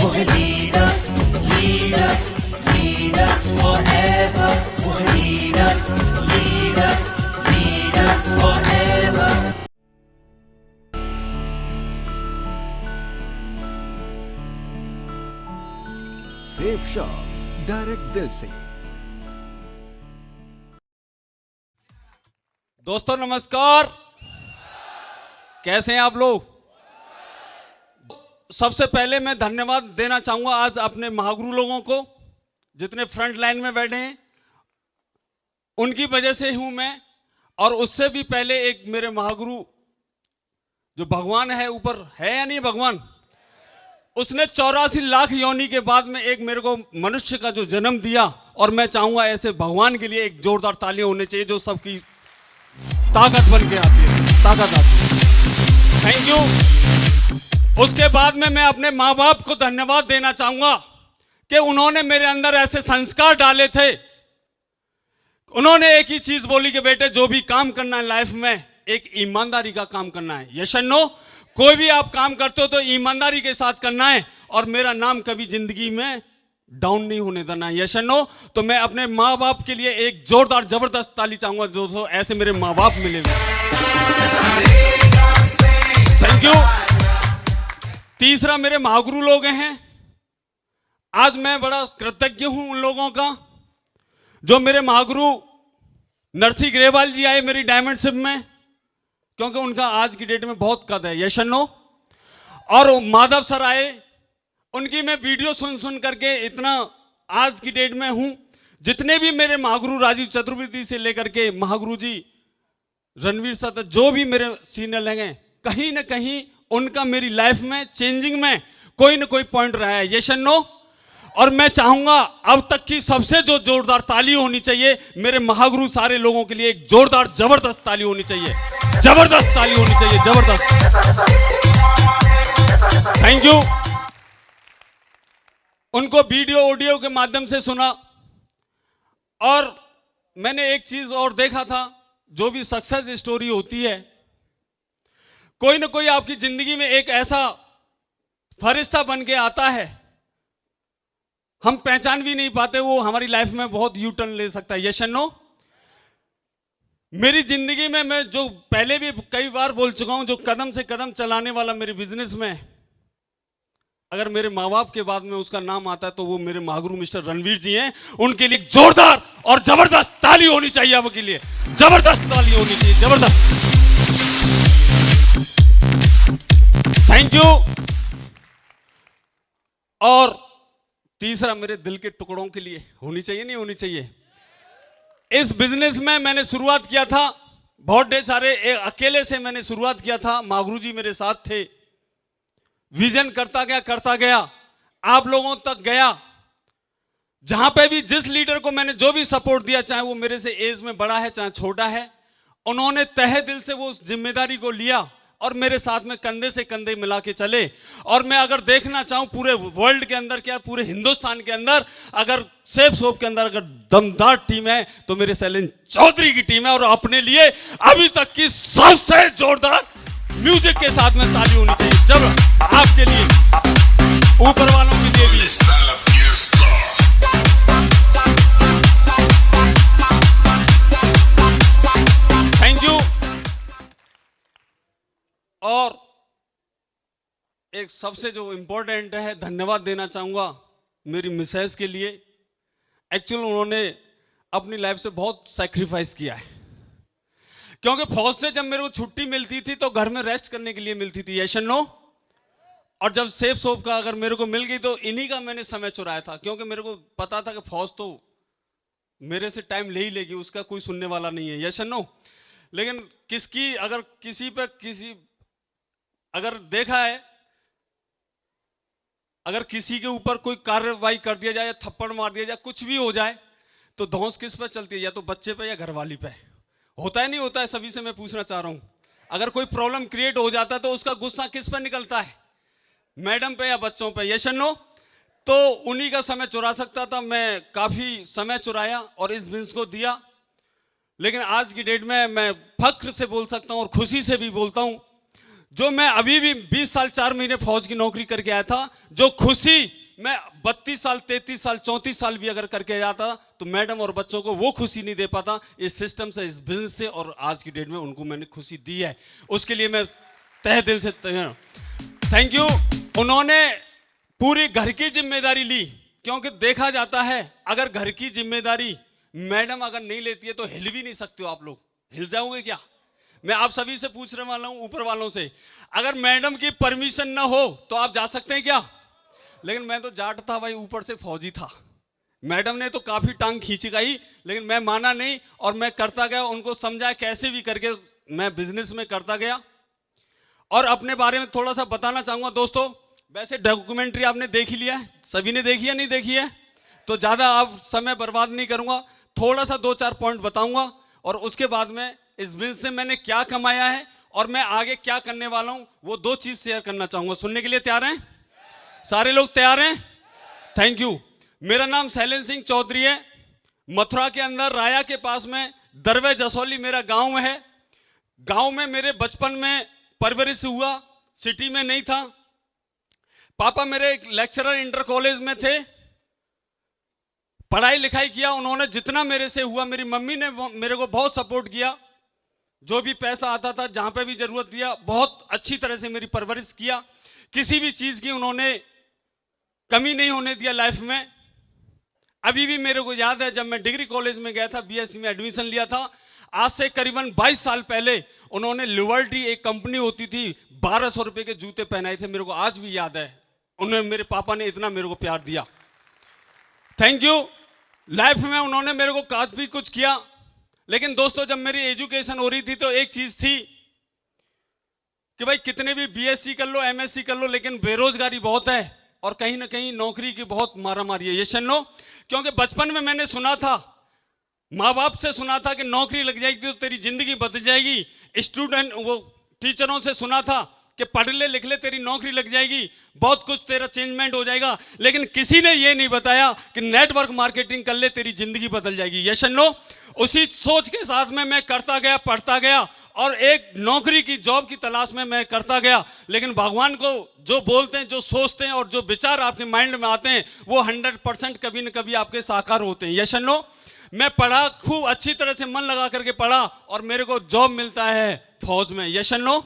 lead us, lead us, lead us forever. Lead us, lead us, lead us forever. Safe shop direct दिल से। दोस्तों नमस्कार, कैसे हैं आप लोग? सबसे पहले मैं धन्यवाद देना चाहूंगा आज अपने महागुरु लोगों को, जितने फ्रंट लाइन में बैठे हैं, उनकी वजह से हूं मैं। और उससे भी पहले एक मेरे महागुरु जो भगवान है, ऊपर है या नहीं भगवान, उसने 84 लाख योनि के बाद में एक मेरे को मनुष्य का जो जन्म दिया। और मैं चाहूंगा ऐसे भगवान के लिए एक जोरदार तालियां होने चाहिए, जो सबकी ताकत बन के आती है, ताकत आती है। Thank you. उसके बाद में मैं अपने माँ बाप को धन्यवाद देना चाहूंगा कि उन्होंने मेरे अंदर ऐसे संस्कार डाले थे। उन्होंने एक ही चीज बोली कि बेटे जो भी काम करना है लाइफ में, एक ईमानदारी का काम करना है। Yes and no? कोई भी आप काम करते हो तो ईमानदारी के साथ करना है, और मेरा नाम कभी जिंदगी में डाउन नहीं होने देना है। Yes and no? तो मैं अपने माँ बाप के लिए एक जोरदार जबरदस्त ताली चाहूंगा। दोस्तों ऐसे मेरे माँ बाप मिले हुए। Thank you. तीसरा मेरे महागुरु लोग हैं। आज मैं बड़ा कृतज्ञ हूं उन लोगों का, जो मेरे महागुरु नरसिंह ग्रेवाल जी आए मेरी डायमंडशिप में, क्योंकि उनका आज की डेट में बहुत कद है। Yes and no? और माधव सर आए, उनकी मैं वीडियो सुन सुन करके इतना आज की डेट में हूं। जितने भी मेरे महागुरु राजीव चतुर्वेदी से लेकर के महागुरु जी रणवीर सर तक, जो भी मेरे सीनियर हैं, कहीं ना कहीं उनका मेरी लाइफ में चेंजिंग में कोई ना कोई पॉइंट रहा है। Yes and no? और मैं चाहूंगा अब तक की सबसे जो जोरदार ताली होनी चाहिए मेरे महागुरु सारे लोगों के लिए, एक जोरदार जबरदस्त ताली होनी चाहिए, जबरदस्त ताली होनी चाहिए, जबरदस्त। Thank you. उनको वीडियो ऑडियो के माध्यम से सुना, और मैंने एक चीज और देखा था, जो भी सक्सेस स्टोरी होती है, कोई ना कोई आपकी जिंदगी में एक ऐसा फरिश्ता बन के आता है, हम पहचान भी नहीं पाते, वो हमारी लाइफ में बहुत यू टर्न ले सकता है। Yes and no? मेरी जिंदगी में मैं जो पहले भी कई बार बोल चुका हूं, जो कदम से कदम चलाने वाला मेरे बिजनेस में, अगर मेरे माँ बाप के बाद में उसका नाम आता है तो वो मेरे महागुरु मिस्टर रणवीर जी हैं। उनके लिए जोरदार और जबरदस्त ताली होनी चाहिए, आपके लिए जबरदस्त ताली होनी चाहिए, जबरदस्त। Thank you. और तीसरा मेरे दिल के टुकड़ों के लिए होनी चाहिए, नहीं होनी चाहिए? इस बिजनेस में मैंने शुरुआत किया था, बहुत ढेर सारे अकेले से मैंने शुरुआत किया था, महागुरु जी मेरे साथ थे। विजन करता गया, आप लोगों तक गया। जहां पे भी जिस लीडर को मैंने जो भी सपोर्ट दिया, चाहे वो मेरे से एज में बड़ा है चाहे छोटा है, उन्होंने तहे दिल से वो जिम्मेदारी को लिया और मेरे साथ में कंधे से कंधे मिला के चले। और मैं अगर देखना चाहूं पूरे वर्ल्ड के अंदर, क्या पूरे हिंदुस्तान के अंदर, अगर सेफ शॉप के अंदर अगर दमदार टीम है तो मेरे शैलेंद्र चौधरी की टीम है। और अपने लिए अभी तक की सबसे जोरदार म्यूजिक के साथ में ताली होनी चाहिए, जब आपके लिए, ऊपर वालों के लिए भी। Thank you. और एक सबसे जो इंपॉर्टेंट है, धन्यवाद देना चाहूंगा मेरी मिसेस के लिए। एक्चुअली उन्होंने अपनी लाइफ से बहुत सैक्रिफाइस किया है, क्योंकि फौज से जब मेरे को छुट्टी मिलती थी तो घर में रेस्ट करने के लिए मिलती थी। Yes and no? और जब सेफ शॉप का अगर मेरे को मिल गई तो इन्हीं का मैंने समय चुराया था, क्योंकि मेरे को पता था कि फौज तो मेरे से टाइम ले ही लेगी, उसका कोई सुनने वाला नहीं है। Yes and no? लेकिन किसकी अगर किसी पे अगर देखा है, अगर किसी के ऊपर कोई कार्रवाई कर दिया जाए या थप्पड़ मार दिया जाए, कुछ भी हो जाए, तो धौंस किस पे चलती है? या तो बच्चे पे या घरवाली पे। होता है नहीं होता है? सभी से मैं पूछना चाह रहा हूं, अगर कोई प्रॉब्लम क्रिएट हो जाता है तो उसका गुस्सा किस पे निकलता है? मैडम पे या बच्चों पे? Yes and no? तो उन्हीं का समय चुरा सकता था, मैं काफी समय चुराया और इस बिजनेस को दिया। लेकिन आज की डेट में मैं फख्र से बोल सकता हूं और खुशी से भी बोलता हूं, जो मैं अभी भी 20 साल 4 महीने फौज की नौकरी करके आया था, जो खुशी मैं 32 साल 33 साल 34 साल भी अगर करके जाता तो मैडम और बच्चों को वो खुशी नहीं दे पाता। इस सिस्टम से, इस बिजनेस से, और आज की डेट में उनको मैंने खुशी दी है, उसके लिए मैं तहे दिल से थैंक यू। उन्होंने पूरी घर की जिम्मेदारी ली, क्योंकि देखा जाता है अगर घर की जिम्मेदारी मैडम अगर नहीं लेती है तो हिल भी नहीं सकते हो आप लोग। हिल जाओगे क्या? मैं आप सभी से पूछने वाला हूं, ऊपर वालों से, अगर मैडम की परमिशन ना हो तो आप जा सकते हैं क्या? लेकिन मैं तो जाट था भाई, ऊपर से फौजी था। मैडम ने तो काफी टांग खींची गई, लेकिन मैं माना नहीं और मैं करता गया, उनको समझा कैसे भी करके मैं बिजनेस में करता गया। और अपने बारे में थोड़ा सा बताना चाहूंगा दोस्तों। वैसे डॉक्यूमेंट्री आपने देख ही लिया है, सभी ने देखी है, नहीं देखी है तो ज्यादा आप समय बर्बाद नहीं करूंगा, थोड़ा सा 2-4 पॉइंट बताऊंगा और उसके बाद में इस बिजनेस से मैंने क्या कमाया है और मैं आगे क्या करने वाला हूं, वो 2 चीज शेयर करना चाहूंगा। सुनने के लिए तैयार हैं? सारे लोग तैयार हैं? Thank you. मेरा नाम शैलेंद्र सिंह चौधरी है। मथुरा के अंदर राया के पास में दरवे जसौली मेरा गांव है। गांव में मेरे बचपन में परवरिश हुआ, सिटी में नहीं था। पापा मेरे एक लेक्चरर इंटर कॉलेज में थे, पढ़ाई लिखाई किया उन्होंने जितना मेरे से हुआ। मेरी मम्मी ने मेरे को बहुत सपोर्ट किया, जो भी पैसा आता था जहां पे भी जरूरत दिया, बहुत अच्छी तरह से मेरी परवरिश किया। किसी भी चीज की उन्होंने कमी नहीं होने दिया लाइफ में। अभी भी मेरे को याद है जब मैं डिग्री कॉलेज में गया था, बीएससी में एडमिशन लिया था, आज से करीबन 22 साल पहले उन्होंने लिबर्टी एक कंपनी होती थी, 1200 रुपए के जूते पहनाए थे। मेरे को आज भी याद है, उन्होंने, मेरे पापा ने इतना मेरे को प्यार दिया। Thank you. लाइफ में उन्होंने मेरे को काफी कुछ किया। लेकिन दोस्तों जब मेरी एजुकेशन हो रही थी तो एक चीज थी कि भाई कितने भी बीएससी कर लो, एमएससी कर लो, लेकिन बेरोजगारी बहुत है और कहीं ना कहीं नौकरी की बहुत मारामारी है। ये सुनो, क्योंकि बचपन में मैंने सुना था, माँ बाप से सुना था कि नौकरी लग जाएगी तो तेरी जिंदगी बदल जाएगी। स्टूडेंट वो टीचरों से सुना था कि पढ़ ले लिख ले तेरी नौकरी लग जाएगी, बहुत कुछ तेरा चेंजमेंट हो जाएगा। लेकिन किसी ने ये नहीं बताया कि नेटवर्क मार्केटिंग कर ले तेरी जिंदगी बदल जाएगी। यस नो, उसी सोच के साथ में मैं करता गया, पढ़ता गया और एक नौकरी की, जॉब की तलाश में मैं करता गया। लेकिन भगवान को जो बोलते हैं, जो सोचते हैं और जो विचार आपके माइंड में आते हैं वो 100% कभी न कभी आपके साकार होते हैं। यस नो, मैं पढ़ा, खूब अच्छी तरह से मन लगा करके पढ़ा और मेरे को जॉब मिलता है फौज में। यस नो,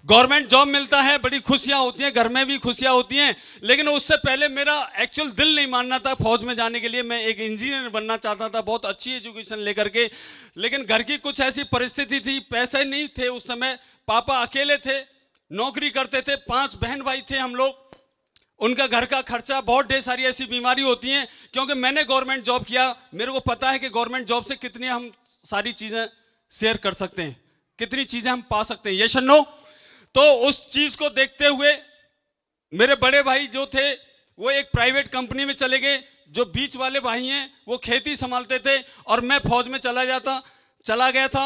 गवर्नमेंट जॉब मिलता है, बड़ी खुशियां होती हैं, घर में भी खुशियां होती हैं। लेकिन उससे पहले मेरा एक्चुअल दिल नहीं मानना था फौज में जाने के लिए। मैं एक इंजीनियर बनना चाहता था, बहुत अच्छी एजुकेशन लेकर के। लेकिन घर की कुछ ऐसी परिस्थिति थी, पैसे नहीं थे उस समय, पापा अकेले थे, नौकरी करते थे, 5 बहन भाई थे हम लोग। उनका घर का खर्चा, बहुत ढेर सारी ऐसी बीमारी होती हैं। क्योंकि मैंने गवर्नमेंट जॉब किया, मेरे को पता है कि गवर्नमेंट जॉब से कितनी हम सारी चीजें शेयर कर सकते हैं, कितनी चीजें हम पा सकते हैं। यस नो, तो उस चीज को देखते हुए मेरे बड़े भाई जो थे वो एक प्राइवेट कंपनी में चले गए, जो बीच वाले भाई हैं वो खेती संभालते थे और मैं फौज में चला गया था।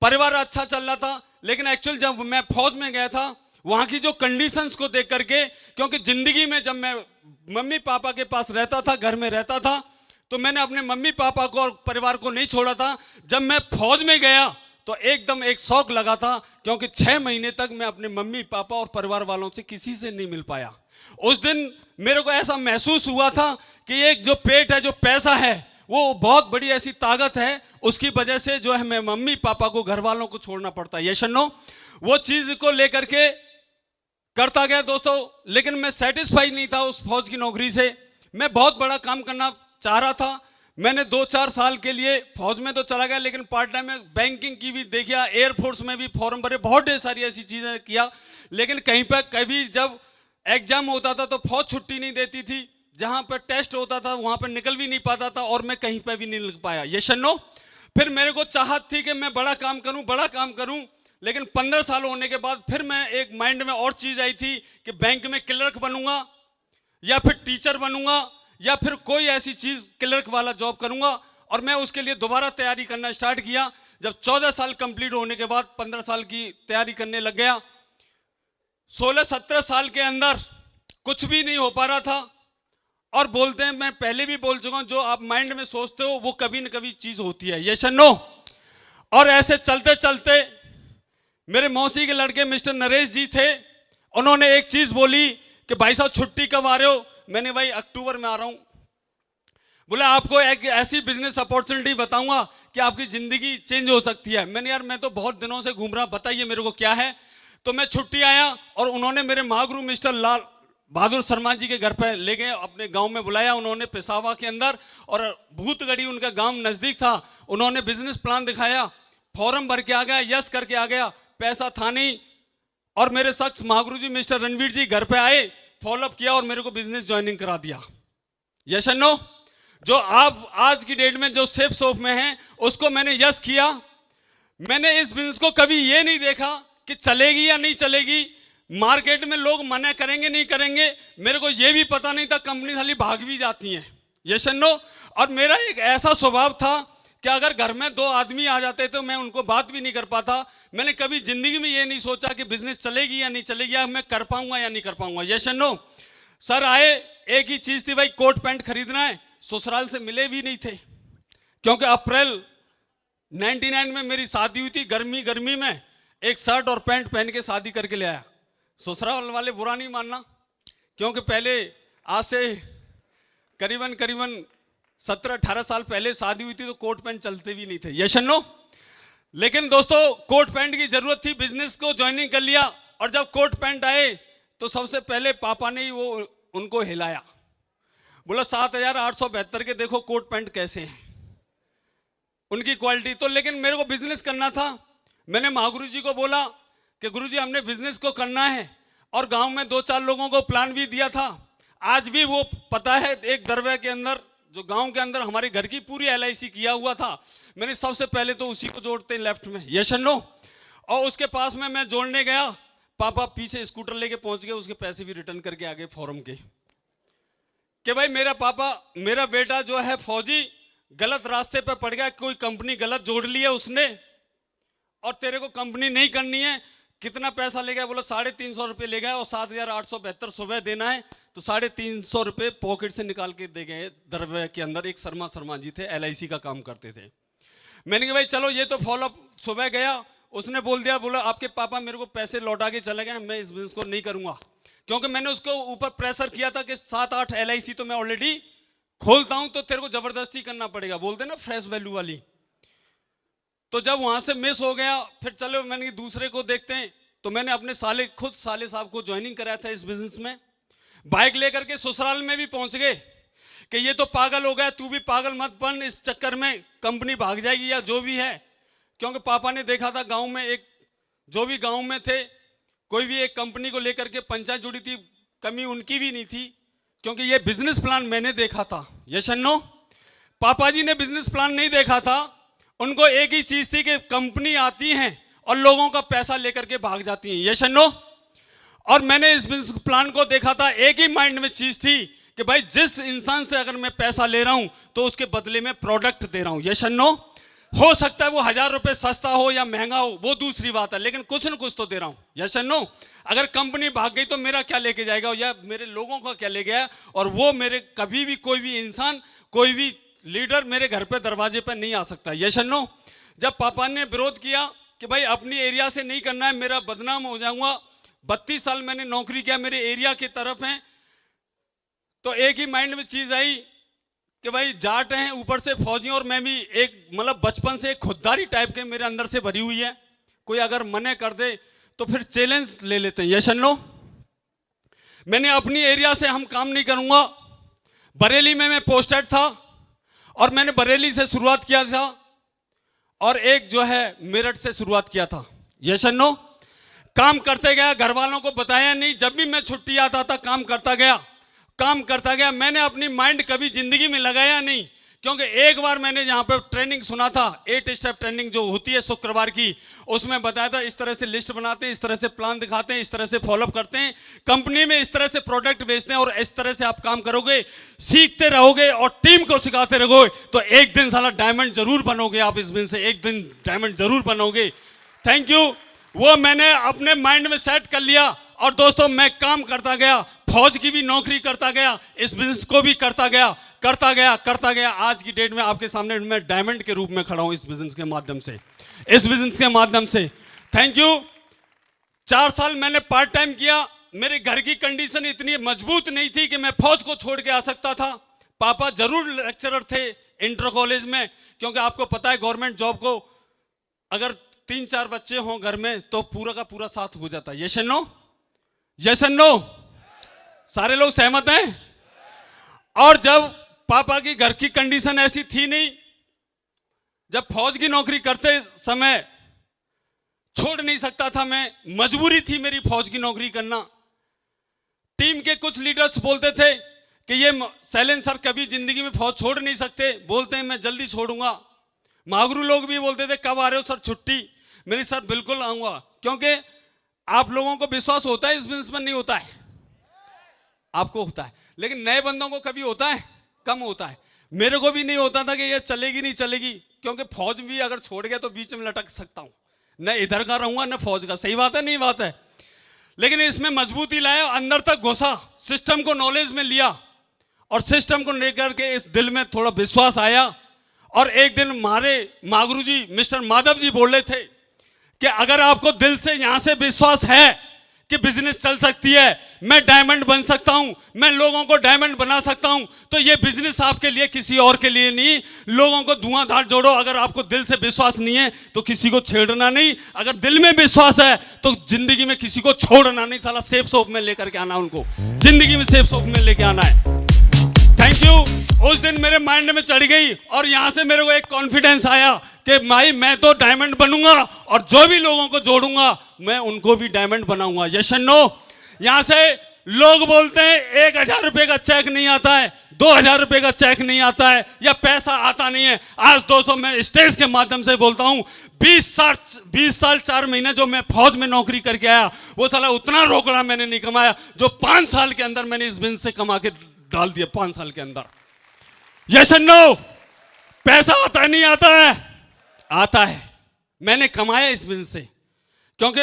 परिवार अच्छा चल रहा था। लेकिन एक्चुअल जब मैं फौज में गया था, वहां की जो कंडीशंस को देख करके, क्योंकि जिंदगी में जब मैं मम्मी पापा के पास रहता था, घर में रहता था, तो मैंने अपने मम्मी पापा को और परिवार को नहीं छोड़ा था। जब मैं फौज में गया तो एकदम एक शौक लगा था, क्योंकि 6 महीने तक मैं अपने मम्मी पापा और परिवार वालों से किसी से नहीं मिल पाया। उस दिन मेरे को ऐसा महसूस हुआ था कि एक जो पेट है, जो पैसा है, वो बहुत बड़ी ऐसी ताकत है, उसकी वजह से जो है मैं मम्मी पापा को, घर वालों को छोड़ना पड़ता है। यस नो, वो चीज को लेकर के करता गया दोस्तों। लेकिन मैं सेटिस्फाई नहीं था उस फौज की नौकरी से। मैं बहुत बड़ा काम करना चाह रहा था। मैंने 2-4 साल के लिए फौज में तो चला गया, लेकिन पार्ट टाइम में बैंकिंग की भी देखिया, एयरफोर्स में भी फॉर्म भरे, बहुत ढेर सारी ऐसी चीजें किया। लेकिन कहीं पर कभी जब एग्जाम होता था तो फौज छुट्टी नहीं देती थी, जहां पर टेस्ट होता था वहां पर निकल भी नहीं पाता था और मैं कहीं पर भी नहीं निकल पाया। यस नो, फिर मेरे को चाहत थी कि मैं बड़ा काम करूं। लेकिन 15 साल होने के बाद फिर मैं एक माइंड में और चीज आई थी कि बैंक में क्लर्क बनूंगा या फिर टीचर बनूंगा या फिर कोई ऐसी चीज क्लर्क वाला जॉब करूंगा। और मैं उसके लिए दोबारा तैयारी करना स्टार्ट किया। जब 14 साल कंप्लीट होने के बाद 15 साल की तैयारी करने लग गया। 16-17 साल के अंदर कुछ भी नहीं हो पा रहा था। और बोलते हैं, मैं पहले भी बोल चुका हूं, जो आप माइंड में सोचते हो वो कभी न कभी चीज होती है। यस नो, और ऐसे चलते चलते मेरे मौसी के लड़के मिस्टर नरेश जी थे, उन्होंने एक चीज बोली कि भाई साहब छुट्टी कब आ रहे हो? मैंने भाई अक्टूबर में आ रहा हूं। बोले आपको एक ऐसी बिजनेस अपॉर्चुनिटी बताऊंगा कि आपकी जिंदगी चेंज हो सकती है। मैंने यार मैं तो बहुत दिनों से घूम रहा, बताइए मेरे को क्या है। तो मैं छुट्टी आया और उन्होंने मेरे महागुरु मिस्टर लाल बहादुर शर्मा जी के घर पे ले गए, अपने गांव में बुलाया उन्होंने पेशावा के अंदर, और भूतगढ़ी उनका गांव नजदीक था। उन्होंने बिजनेस प्लान दिखाया, फॉर्म भर के आ गया, यस करके आ गया, पैसा था नहीं। और मेरे शख्स महागुरु जी मिस्टर रणवीर जी घर पे आए, फॉलोअप किया और मेरे को बिजनेस ज्वाइनिंग करा दिया। Yes and no? जो आप आज की डेट में जो सेफ शॉप में हैं उसको मैंने यस किया। मैंने इस बिजनेस को कभी ये नहीं देखा कि चलेगी या नहीं चलेगी, मार्केट में लोग मना करेंगे नहीं करेंगे, मेरे को ये भी पता नहीं था। कंपनी खाली भाग भी जाती हैं। Yes and no? और मेरा एक ऐसा स्वभाव था कि अगर घर में दो आदमी आ जाते तो मैं उनको बात भी नहीं कर पाता। मैंने कभी जिंदगी में ये नहीं सोचा कि बिजनेस चलेगी या नहीं चलेगी, या मैं कर पाऊंगा या नहीं कर पाऊंगा। Yes and no? सर आए, एक ही चीज थी भाई, कोट पैंट खरीदना है। ससुराल से मिले भी नहीं थे, क्योंकि अप्रैल 99 में मेरी शादी हुई थी। गर्मी में एक शर्ट और पैंट पहन के शादी करके ले आया। ससुराल वाले बुरा नहीं मानना, क्योंकि पहले आज से करीबन 17-18 साल पहले शादी हुई थी तो कोट पैंट चलते भी नहीं थे। Yes and no? लेकिन दोस्तों कोट पैंट की जरूरत थी, बिजनेस को ज्वाइनिंग कर लिया। और जब कोट पैंट आए तो सबसे पहले पापा ने ही वो उनको हिलाया, बोला 7872 के देखो कोट पैंट कैसे हैं, उनकी क्वालिटी। तो लेकिन मेरे को बिजनेस करना था। मैंने महागुरु जी को बोला कि गुरुजी हमने बिजनेस को करना है, और गांव में 2-4 लोगों को प्लान भी दिया था। आज भी वो पता है, एक दरवे के अंदर जो गांव के अंदर हमारे घर की पूरी LIC किया हुआ था। मैंने सबसे पहले तो उसी को जोड़ते लेफ्ट में। Yes and no? और उसके पास में मैं जोड़ने गया, पापा पीछे स्कूटर लेके पहुंच गए, उसके पैसे भी रिटर्न करके आ गए फॉर्म के, कि भाई मेरा बेटा जो है फौजी गलत रास्ते पे पड़ गया, कोई कंपनी गलत जोड़ ली है उसने, और तेरे को कंपनी नहीं करनी है। कितना पैसा ले गया? बोला 350 रुपये ले गया, और 7872 सुबह देना है। तो 350 रुपये पॉकेट से निकाल के दे गए। दरवे के अंदर एक शर्मा जी थे, LIC का काम करते थे। मैंने कहा भाई चलो ये तो फॉलोअप। सुबह गया, उसने बोल दिया, बोला आपके पापा मेरे को पैसे लौटा के चले गए, मैं इस बिजनेस को नहीं करूंगा। क्योंकि मैंने उसको ऊपर प्रेशर किया था कि 7-8 LIC तो मैं ऑलरेडी खोलता हूं, तो तेरे को जबरदस्ती करना पड़ेगा, बोलते ना फ्रेश वैल्यू वाली। तो जब वहां से मिस हो गया, फिर चलो मैंने दूसरे को देखते हैं। तो मैंने अपने खुद साले साहब को ज्वाइनिंग कराया था इस बिजनेस में। बाइक लेकर के ससुराल में भी पहुंच गए कि ये तो पागल हो गया, तू भी पागल मत बन, इस चक्कर में कंपनी भाग जाएगी या जो भी है। क्योंकि पापा ने देखा था गांव में जो भी गांव में थे, कोई भी एक कंपनी को लेकर के पंचायत जुड़ी थी, कमी उनकी भी नहीं थी, क्योंकि ये बिजनेस प्लान मैंने देखा था। Yes and no? पापा जी ने बिजनेस प्लान नहीं देखा था, उनको एक ही चीज थी कि कंपनी आती है और लोगों का पैसा लेकर के भाग जाती है। Yes and no? और मैंने इस बिजनेस प्लान को देखा था, एक ही माइंड में चीज थी कि भाई जिस इंसान से अगर मैं पैसा ले रहा हूं तो उसके बदले में प्रोडक्ट दे रहा हूं। Yes and no? हो सकता है वो 1000 रुपए सस्ता हो या महंगा हो, वो दूसरी बात है, लेकिन कुछ न कुछ तो दे रहा हूं। Yes and no? अगर कंपनी भाग गई तो मेरा क्या लेके जाएगा, या मेरे लोगों का क्या ले गया? और वो मेरे कभी भी कोई भी इंसान, कोई भी लीडर मेरे घर पे दरवाजे पे नहीं आ सकता। Yes and no? जब पापा ने विरोध किया कि भाई अपनी एरिया से नहीं करना है, मेरा बदनाम हो जाऊंगा, 32 साल मैंने नौकरी किया, मेरे एरिया की तरफ है, तो एक ही माइंड में चीज आई कि भाई जाट हैं, ऊपर से फौजी, और मैं भी एक मतलब बचपन से एक खुददारी टाइप के मेरे अंदर से भरी हुई है। कोई अगर मने कर दे तो फिर चैलेंज ले लेते हैं। Yes and no? मैंने अपनी एरिया से हम काम नहीं करूंगा। बरेली में मैं पोस्टेड था और मैंने बरेली से शुरुआत किया था, और एक जो है मेरठ से शुरुआत किया था। Yes and no? काम करते गया, घर वालों को बताया नहीं, जब भी मैं छुट्टी आता था काम करता गया। मैंने अपनी माइंड कभी जिंदगी में लगाया नहीं, क्योंकि एक बार मैंने यहाँ पे ट्रेनिंग सुना था, 8 स्टेप ट्रेनिंग जो होती है शुक्रवार की, उसमें बताया था इस तरह से लिस्ट बनाते हैं, इस तरह से प्लान दिखाते हैं, इस तरह से फॉलोअप करते हैं, कंपनी में इस तरह से प्रोडक्ट बेचते हैं, और इस तरह से आप काम करोगे, सीखते रहोगे और टीम को सिखाते रहोगे तो एक दिन साला डायमंड जरूर बनोगे। आप इस दिन से एक दिन डायमंड जरूर बनोगे। Thank you. वो मैंने अपने माइंड में सेट कर लिया, और दोस्तों मैं काम करता गया, फौज की भी नौकरी करता गया, इस बिजनेस को भी करता गया। आज की डेट में आपके सामने मैं डायमंड के रूप में खड़ा हूं इस बिजनेस के माध्यम से। Thank you. 4 साल मैंने पार्ट टाइम किया, मेरे घर की कंडीशन इतनी मजबूत नहीं थी कि मैं फौज को छोड़ के आ सकता था। पापा जरूर लेक्चरर थे इंटर कॉलेज में, क्योंकि आपको पता है गवर्नमेंट जॉब को अगर 3-4 बच्चे हों घर में तो पूरा का पूरा साथ हो जाता है। Yes and no? Yes and no? सारे लोग सहमत हैं? और जब पापा की घर की कंडीशन ऐसी थी नहीं, जब फौज की नौकरी करते समय छोड़ नहीं सकता था मैं, मजबूरी थी मेरी फौज की नौकरी करना। टीम के कुछ लीडर्स बोलते थे कि ये शैलेंद्र सर कभी जिंदगी में फौज छोड़ नहीं सकते, बोलते हैं मैं जल्दी छोड़ूंगा। महागुरु लोग भी बोलते थे कब आ रहे हो सर छुट्टी? मेरी सर बिल्कुल आऊंगा, क्योंकि आप लोगों को विश्वास होता है इस बिजनेस में, नहीं होता है? आपको होता है, लेकिन नए बंदों को कभी होता है? कम होता है। मेरे को भी नहीं होता था कि ये चलेगी नहीं चलेगी, क्योंकि फौज भी अगर छोड़ गया तो बीच में लटक सकता हूं, न इधर का रहूंगा न फौज का। सही बात है नहीं बात है? लेकिन इसमें मजबूती लाया, अंदर तक घुसा, सिस्टम को नॉलेज में लिया और सिस्टम को लेकर के इस दिल में थोड़ा विश्वास आया। और एक दिन हमारे महागुरु जी मिस्टर माधव जी बोल रहे थे कि अगर आपको दिल से यहां से विश्वास है कि बिजनेस चल सकती है, मैं डायमंड बन सकता हूं, मैं लोगों को डायमंड बना सकता हूं, तो ये बिजनेस आपके लिए, किसी और के लिए नहीं। लोगों को धुआंधार जोड़ो। अगर आपको दिल से विश्वास नहीं है तो किसी को छेड़ना नहीं, अगर दिल में विश्वास है तो जिंदगी में किसी को छोड़ना नहीं, साला सेफ सोप में लेकर के आना, उनको जिंदगी में सेफ सोप में लेके आना है। Thank you. उस दिन मेरे माइंड में चढ़ गई और यहां से मेरे को एक कॉन्फिडेंस आया कि भाई मैं तो डायमंड बनूंगा और जो भी लोगों को जोड़ूंगा मैं उनको भी डायमंड बनाऊंगा। Yes and no? यहां से लोग बोलते हैं 1000 रुपए का चेक नहीं आता है, 2000 रुपए का चेक नहीं आता है, या पैसा आता नहीं है। आज दोस्तों मैं स्टेज के माध्यम से बोलता हूं, 20 साल 4 महीने जो मैं फौज में नौकरी करके आया, वो साला उतना रोकड़ा मैंने नहीं कमाया जो 5 साल के अंदर मैंने इस बिजनेस से कमा के डाल दिया। 5 साल के अंदर। Yes and no? पैसा आता है नहीं आता है? आता है। मैंने कमाया इस बिजनेस से, क्योंकि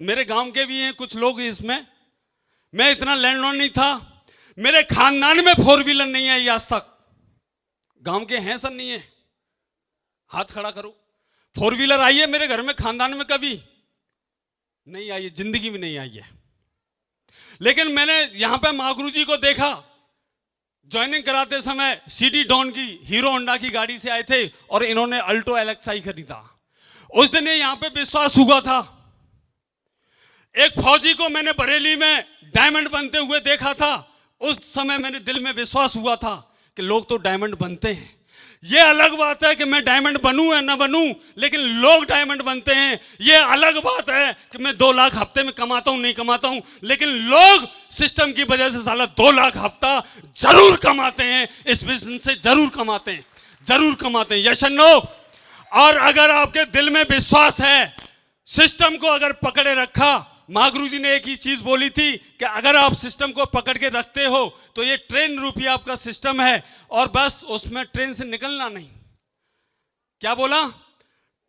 मेरे गांव के भी हैं कुछ लोग इसमें। मैं इतना लैंडलॉर्ड नहीं था, मेरे खानदान में 4 व्हीलर नहीं आई आज तक। गांव के हैं सर? नहीं है? हाथ खड़ा करो। 4 व्हीलर आई है मेरे घर में, खानदान में कभी नहीं आई है, जिंदगी में नहीं आई है। लेकिन मैंने यहां पे महागुरु जी को देखा, ज्वाइनिंग कराते समय सिटी डॉन की, हीरो होंडा की गाड़ी से आए थे और इन्होंने अल्टो एलेक्साई खरीदा। उस दिन यहां पे विश्वास हुआ था। एक फौजी को मैंने बरेली में डायमंड बनते हुए देखा था, उस समय मेरे दिल में विश्वास हुआ था कि लोग तो डायमंड बनते हैं। ये अलग बात है कि मैं डायमंड बनूं या ना बनूं, लेकिन लोग डायमंड बनते हैं। ये अलग बात है कि मैं 2 लाख हफ्ते में कमाता हूं नहीं कमाता हूं, लेकिन लोग सिस्टम की वजह से साला 2 लाख हफ्ता जरूर कमाते हैं, इस बिजनेस से जरूर कमाते हैं, जरूर कमाते हैं। Yes and no? और अगर आपके दिल में विश्वास है, सिस्टम को अगर पकड़े रखा, महागुरु जी ने एक ही चीज बोली थी कि अगर आप सिस्टम को पकड़ के रखते हो तो ये ट्रेन रूपी आपका सिस्टम है, और बस उसमें ट्रेन से निकलना नहीं। क्या बोला?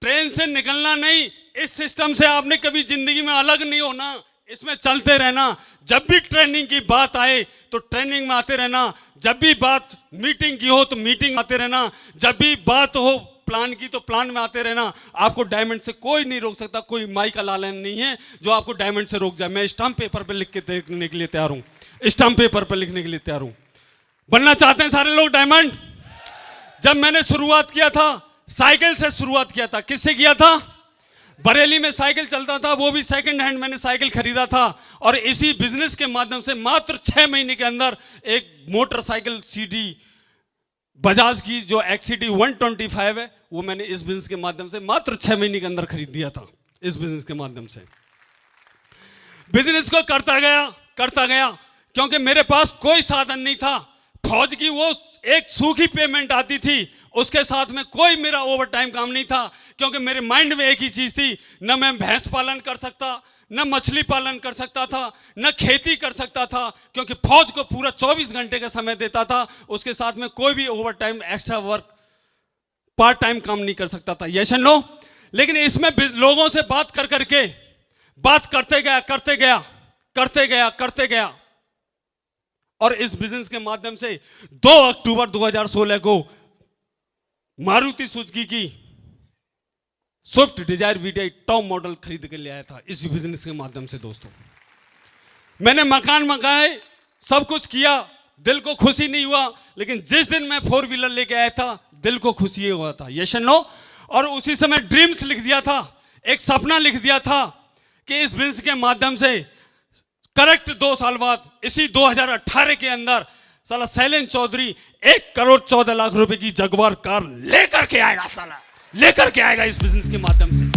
ट्रेन से निकलना नहीं। इस सिस्टम से आपने कभी जिंदगी में अलग नहीं होना, इसमें चलते रहना। जब भी ट्रेनिंग की बात आए तो ट्रेनिंग में आते रहना, जब भी बात मीटिंग की हो तो मीटिंग आते रहना, जब भी बात हो प्लान की तो प्लान में आते रहना। आपको डायमंड से कोई नहीं रोक सकता, कोई माई का लालन नहीं है जो आपको डायमंड से रोक जाए। मैं स्टाम्प पेपर पर लिख के देखने के लिए तैयार हूं, स्टाम्प पेपर पर लिखने के लिए तैयार हूं। बनना चाहते हैं सारे लोग डायमंड? जब मैंने शुरुआत किया था, साइकिल से शुरुआत किया था। किससे किया था? बरेली में साइकिल चलता था, वो भी सेकंड हैंड मैंने साइकिल खरीदा था, और इसी बिजनेस के माध्यम से मात्र 6 महीने के अंदर एक मोटरसाइकिल सीडी बजाज की जो XCD 125 है, वो मैंने इस बिजनेस के माध्यम से मात्र 6 महीने के अंदर खरीद दिया था। इस बिजनेस के माध्यम से बिजनेस को करता गया, क्योंकि मेरे पास कोई साधन नहीं था। फौज की वो एक सूखी पेमेंट आती थी, उसके साथ में कोई मेरा ओवर टाइम काम नहीं था, क्योंकि मेरे माइंड में एक ही चीज थी, न मैं भैंस पालन कर सकता, न मछली पालन कर सकता था, न खेती कर सकता था, क्योंकि फौज को पूरा 24 घंटे का समय देता था। उसके साथ में कोई भी over time, extra work, part time काम नहीं कर सकता था। Yes and no? लेकिन इसमें लोगों से बात करके बात करते गया और इस बिजनेस के माध्यम से 2 अक्टूबर 2016 को मारुति सुजुकी की Swift Dzire VDI top model खरीद के ले आया था, इस बिजनेस के माध्यम से। दोस्तों मैंने मकान मंगाए, सब कुछ किया, दिल को खुशी नहीं हुआ। लेकिन जिस दिन मैं 4 व्हीलर लेके आया था, दिल को खुशी हुआ था। Yes no. और उसी समय ड्रीम्स लिख दिया था, एक सपना लिख दिया था कि इस बिजनेस के माध्यम से करेक्ट 2 साल बाद, इसी 2018 के अंदर साला शैलेंद्र चौधरी 1 करोड़ 14 लाख रुपए की जगुआर कार लेकर के आएगा, साला लेकर के आएगा इस बिजनेस के माध्यम से।